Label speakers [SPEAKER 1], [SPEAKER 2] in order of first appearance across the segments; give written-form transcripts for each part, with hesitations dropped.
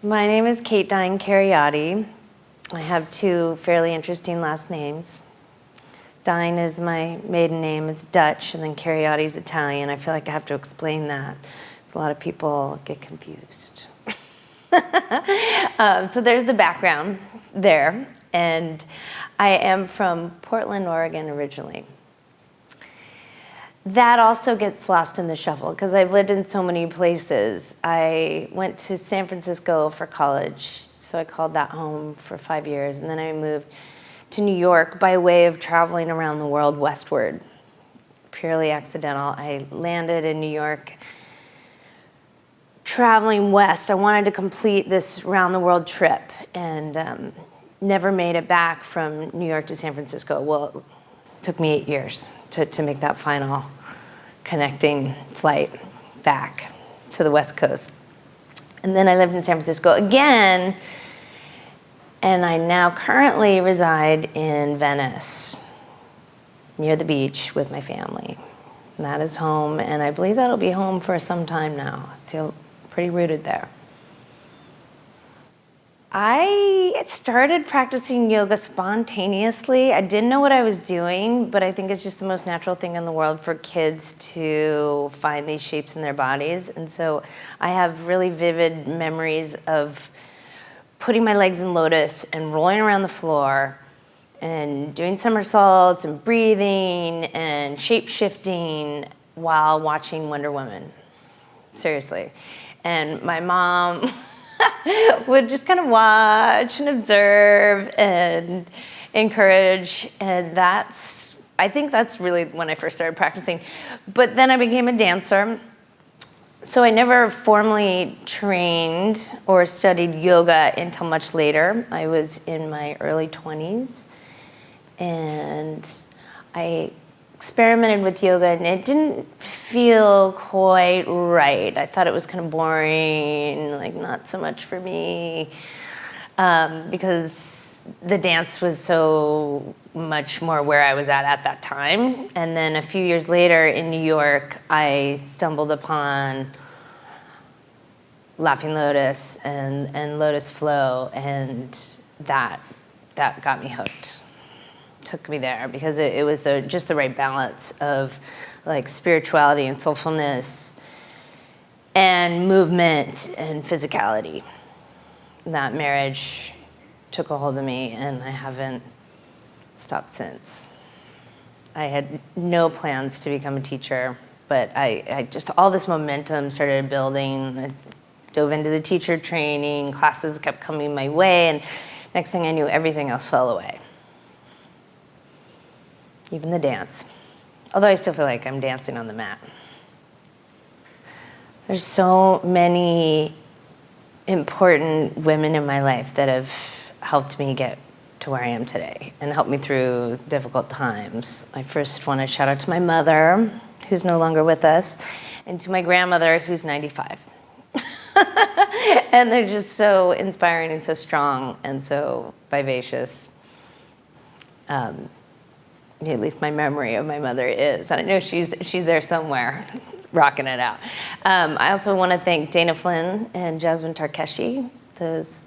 [SPEAKER 1] My name is Duyn Cariati. I have two fairly interesting last names. Duyn is my maiden name, it's Dutch, and then Cariati is Italian. I feel like I have to explain that. A lot of people get confused. So there's the background there. And I am from Portland, Oregon originally. That also gets lost in the shuffle because I've lived in so many places. I went to San Francisco for college, so I called that home for 5 years. And then I moved to New York by way of traveling around the world westward. Purely accidental. I landed in New York traveling west. I wanted to complete this round-the-world trip and never made it back from New York to San Francisco. Well, it took me 8 years to make that final connecting flight back to the West Coast. And then I lived in San Francisco again, and I now currently reside in Venice, near the beach with my family. And that is home, and I believe that'll be home for some time now. I feel pretty rooted there. I started practicing yoga spontaneously. I didn't know what I was doing, but I think it's just the most natural thing in the world for kids to find these shapes in their bodies. And so I have really vivid memories of putting my legs in lotus and rolling around the floor and doing somersaults and breathing and shape-shifting while watching Wonder Woman. Seriously. And my mom would just kind of watch and observe and encourage, and I think that's really when I first started practicing. But then I became a dancer, so I never formally trained or studied yoga until much later. I was in my early 20s, and I experimented with yoga, and it didn't feel quite right. I thought it was kind of boring, like not so much for me, because the dance was so much more where I was at that time. And then a few years later in New York, I stumbled upon Laughing Lotus and Lotus Flow, and that got me hooked. Took me there because it was just the right balance of like spirituality and soulfulness and movement and physicality. That marriage took a hold of me, and I haven't stopped since. I had no plans to become a teacher, but I just, all this momentum started building. I dove into the teacher training, classes kept coming my way, and next thing I knew, everything else fell away. Even the dance. Although I still feel like I'm dancing on the mat. There's so many important women in my life that have helped me get to where I am today and helped me through difficult times. I first want to shout out to my mother, who's no longer with us, and to my grandmother, who's 95. And they're just so inspiring and so strong and so vivacious. At least my memory of my mother is. And I know she's there somewhere, rocking it out. I also want to thank Dana Flynn and Jasmine Tarkeshi. Those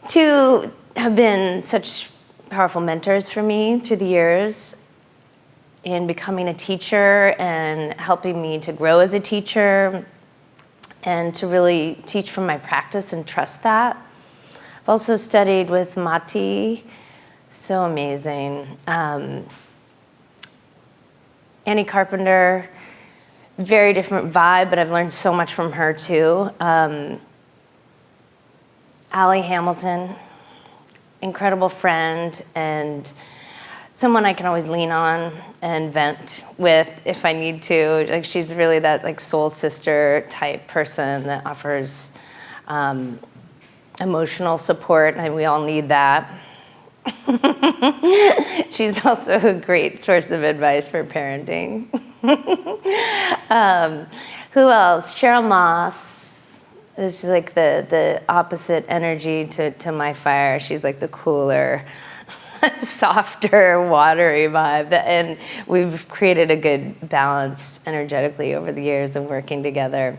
[SPEAKER 1] two have been such powerful mentors for me through the years in becoming a teacher and helping me to grow as a teacher and to really teach from my practice and trust that. I've also studied with Mati. So amazing. Annie Carpenter, very different vibe, but I've learned so much from her too. Allie Hamilton, incredible friend and someone I can always lean on and vent with if I need to. Like, she's really that like soul sister type person that offers emotional support, and we all need that. She's also a great source of advice for parenting. Who else? Cheryl Moss is like the opposite energy to my fire. She's like the cooler, softer, watery vibe. And we've created a good balance energetically over the years of working together.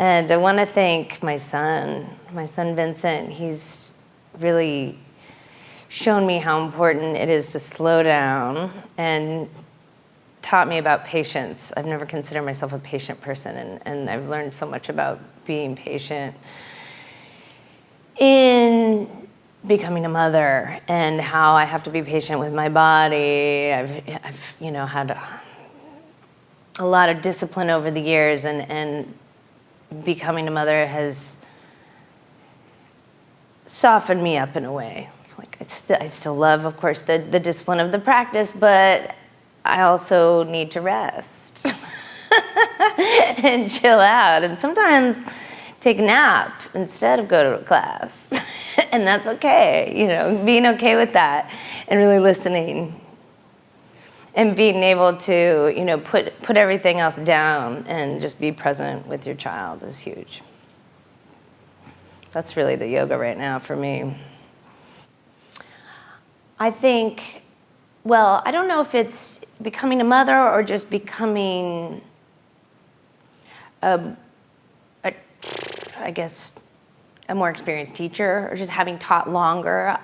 [SPEAKER 1] And I want to thank my son Vincent. He's really shown me how important it is to slow down and taught me about patience. I've never considered myself a patient person, and I've learned so much about being patient in becoming a mother and how I have to be patient with my body. I've had a lot of discipline over the years, and becoming a mother has softened me up in a way. It's like I still love, of course, the discipline of the practice, but I also need to rest and chill out, and sometimes take a nap instead of go to a class. And that's okay, being okay with that and really listening and being able to, put everything else down and just be present with your child is huge. That's really the yoga right now for me. I think, well, I don't know if it's becoming a mother or just becoming a more experienced teacher, or just having taught longer.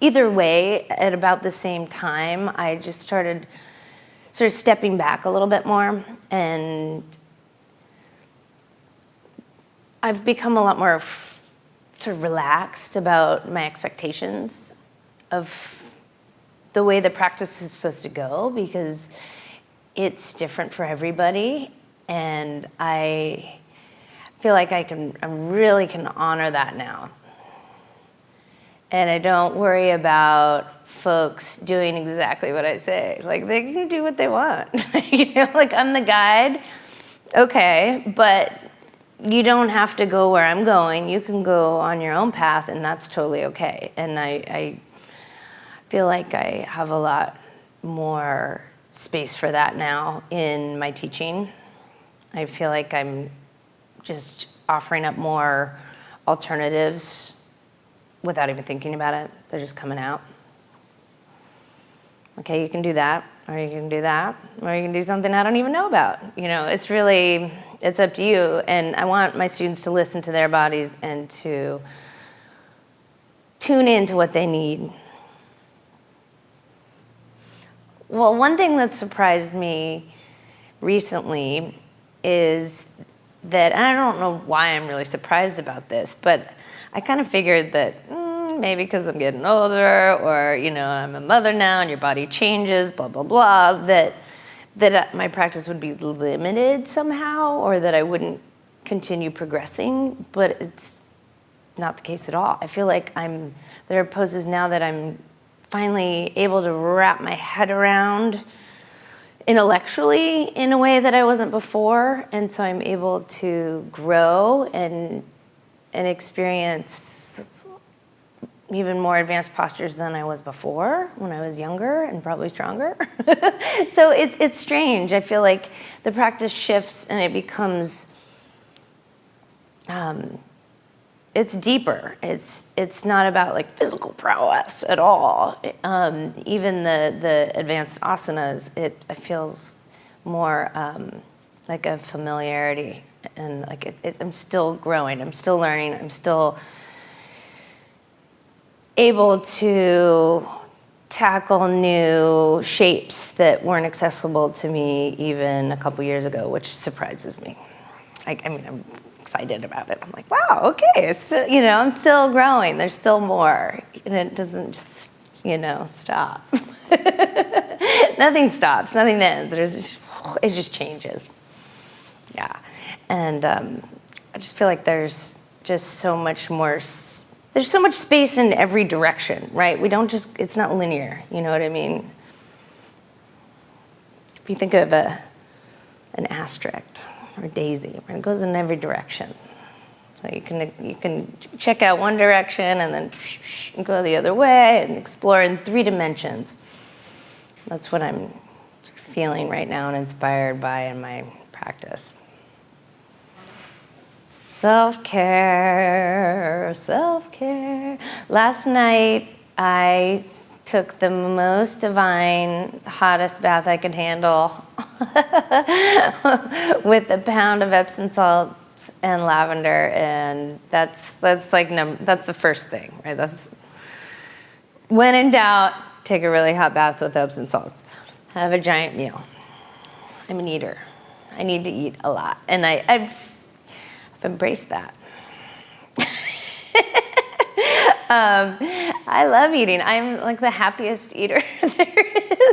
[SPEAKER 1] Either way, at about the same time, I just started sort of stepping back a little bit more, and I've become a lot more sort of relaxed about my expectations of the way the practice is supposed to go, because it's different for everybody, and I feel like I really can honor that now. And I don't worry about folks doing exactly what I say. Like, they can do what they want. Like, I'm the guide, okay, but you don't have to go where I'm going. You can go on your own path, and that's totally okay. And I feel like I have a lot more space for that now in my teaching. I feel like I'm just offering up more alternatives without even thinking about it. They're just coming out. Okay, you can do that, or you can do that, or you can do something I don't even know about. It's up to you. And I want my students to listen to their bodies and to tune into what they need. Well, one thing that surprised me recently is that, and I don't know why I'm really surprised about this, but I kind of figured that maybe because I'm getting older, or I'm a mother now and your body changes, blah, blah, blah, that my practice would be limited somehow, or that I wouldn't continue progressing, but it's not the case at all. I feel like there are poses now that I'm finally able to wrap my head around intellectually in a way that I wasn't before, and so I'm able to grow and experience even more advanced postures than I was before when I was younger and probably stronger. So it's strange. I feel like the practice shifts and it becomes it's deeper. It's not about like physical prowess at all. Even the advanced asanas, it feels more like a familiarity, and like I'm still growing. I'm still learning. I'm still able to tackle new shapes that weren't accessible to me even a couple years ago, which surprises me. I'm excited about it. I'm like, wow, okay, I'm still growing. There's still more, and it doesn't just, stop. Nothing stops. Nothing ends. It just changes. Yeah, and I just feel like there's just so much more. There's so much space in every direction, right? It's not linear, you know what I mean? If you think of an asterisk or a daisy, right? It goes in every direction. So you can check out one direction and then go the other way and explore in 3 dimensions. That's what I'm feeling right now and inspired by in my practice. Self-care. Last night, I took the most divine, hottest bath I could handle with a pound of Epsom salts and lavender, and that's the first thing, right? That's when in doubt, take a really hot bath with Epsom salts. Have a giant meal. I'm an eater. I need to eat a lot, and I've embraced that. I love eating. I'm like the happiest eater there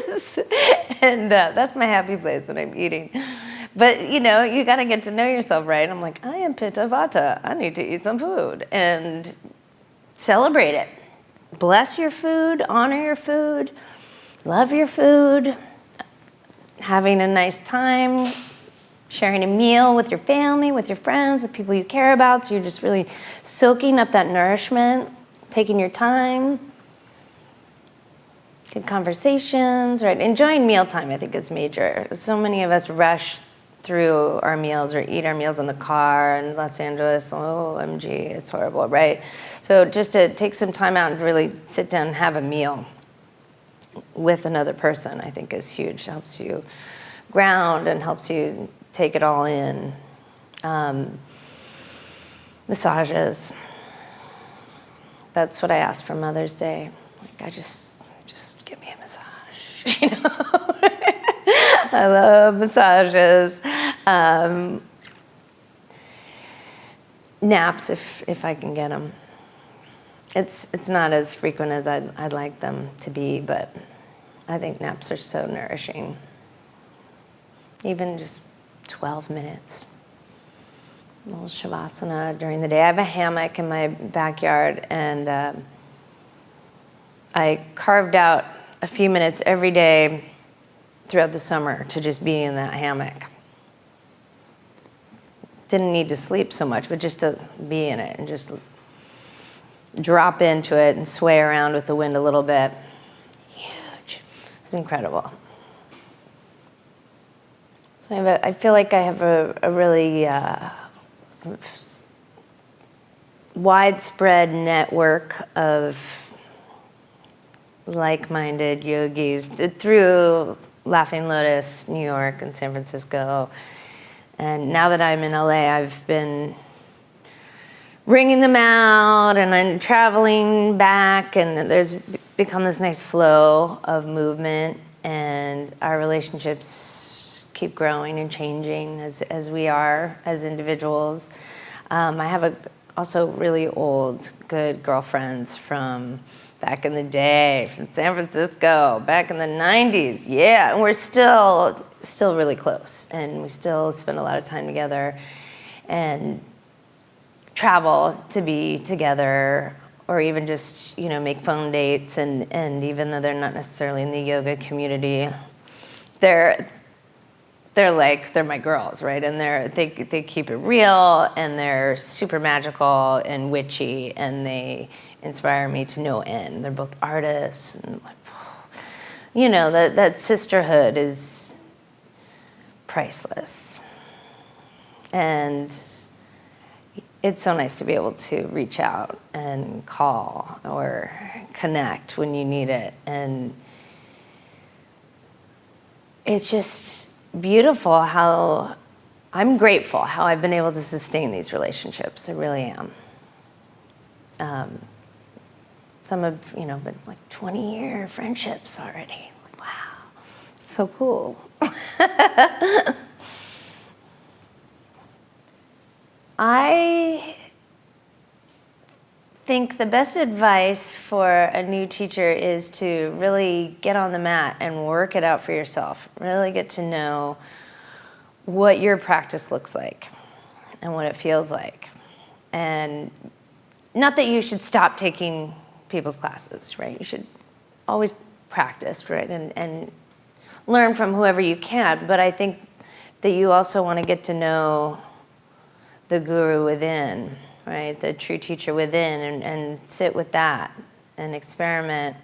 [SPEAKER 1] is, and that's my happy place when I'm eating. But you know, you got to get to know yourself, right? I'm like, I am Pitta Vata. I need to eat some food and celebrate it. Bless your food, honor your food, love your food, having a nice time, sharing a meal with your family, with your friends, with people you care about. So you're just really soaking up that nourishment, taking your time, good conversations, right? Enjoying mealtime, I think, is major. So many of us rush through our meals or eat our meals in the car in Los Angeles. Oh, OMG, it's horrible, right? So just to take some time out and really sit down and have a meal with another person, I think is huge. Helps you ground and helps you take it all in. Massages. That's what I asked for Mother's Day. Like, just give me a massage, you know? I love massages. Naps, if I can get them. It's not as frequent as I'd like them to be, but I think naps are so nourishing. Even just 12 minutes. A little shavasana during the day. I have a hammock in my backyard, and I carved out a few minutes every day throughout the summer to just be in that hammock. Didn't need to sleep so much, but just to be in it and just drop into it and sway around with the wind a little bit. Huge. It's incredible. So I feel like I have a really widespread network of like-minded yogis through Laughing Lotus, New York, and San Francisco. And now that I'm in LA, I've been bringing them out, and I'm traveling back, and there's become this nice flow of movement, and our relationships keep growing and changing as we are as individuals. I have also really old, good girlfriends from back in the day, from San Francisco, back in the 90s. Yeah, and we're still really close, and we still spend a lot of time together and travel to be together, or even just, you know, make phone dates. And even though they're not necessarily in the yoga community, they're my girls, right? And they keep it real, and they're super magical and witchy, and they inspire me to no end. They're both artists, and you know, that sisterhood is priceless. And it's so nice to be able to reach out and call or connect when you need it. And it's just beautiful how I'm grateful how I've been able to sustain these relationships. I really am. Some have, you know, been like 20-year friendships already. Like, wow, so cool. I think the best advice for a new teacher is to really get on the mat and work it out for yourself. Really get to know what your practice looks like and what it feels like. And not that you should stop taking people's classes, right? You should always practice, right? And learn from whoever you can. But I think that you also want to get to know the guru within, right? The true teacher within, and sit with that and experiment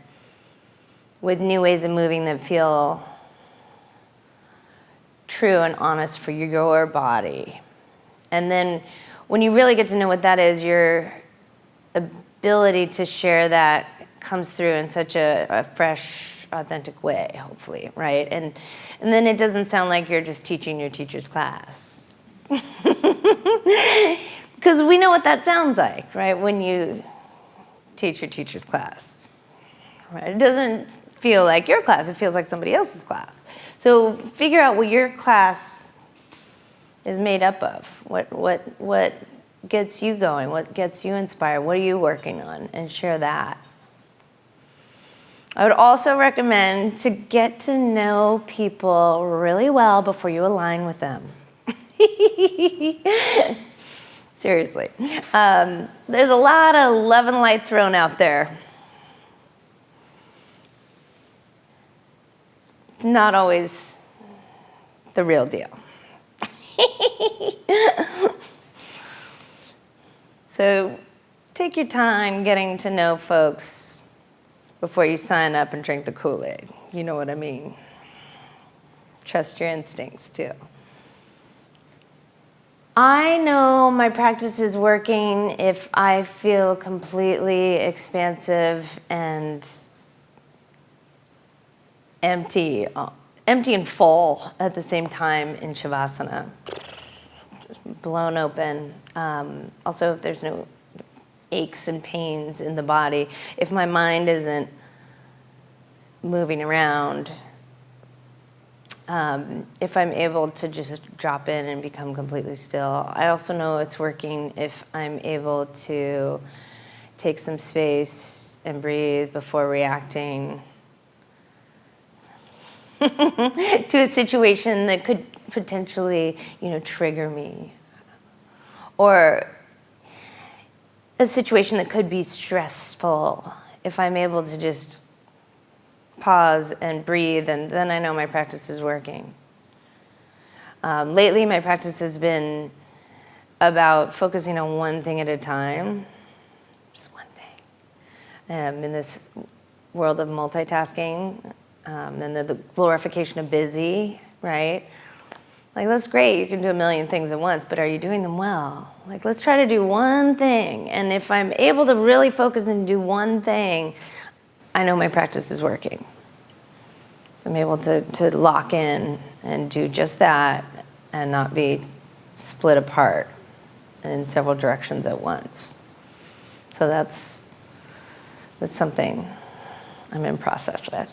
[SPEAKER 1] with new ways of moving that feel true and honest for your body. And then when you really get to know what that is, your ability to share that comes through in such a fresh, authentic way, hopefully, right? And then it doesn't sound like you're just teaching your teacher's class. Because we know what that sounds like, right? When you teach your teacher's class, right? It doesn't feel like your class, it feels like somebody else's class. So figure out what your class is made up of. What gets you going? What gets you inspired? What are you working on? And share that. I would also recommend to get to know people really well before you align with them. Seriously. There's a lot of love and light thrown out there. It's not always the real deal. So take your time getting to know folks before you sign up and drink the Kool-Aid. You know what I mean. Trust your instincts too. I know my practice is working if I feel completely expansive and empty and full at the same time in Shavasana. Just blown open. Also, if there's no aches and pains in the body, if my mind isn't moving around, if I'm able to just drop in and become completely still. I also know it's working if I'm able to take some space and breathe before reacting to a situation that could potentially, trigger me. Or a situation that could be stressful. If I'm able to just pause and breathe, and then I know my practice is working. Lately, my practice has been about focusing on one thing at a time, just one thing. In this world of multitasking, and the glorification of busy, right? Like, that's great, you can do a million things at once, but are you doing them well? Like, let's try to do one thing, and if I'm able to really focus and do one thing, I know my practice is working. I'm able to lock in and do just that and not be split apart in several directions at once. So that's something I'm in process with.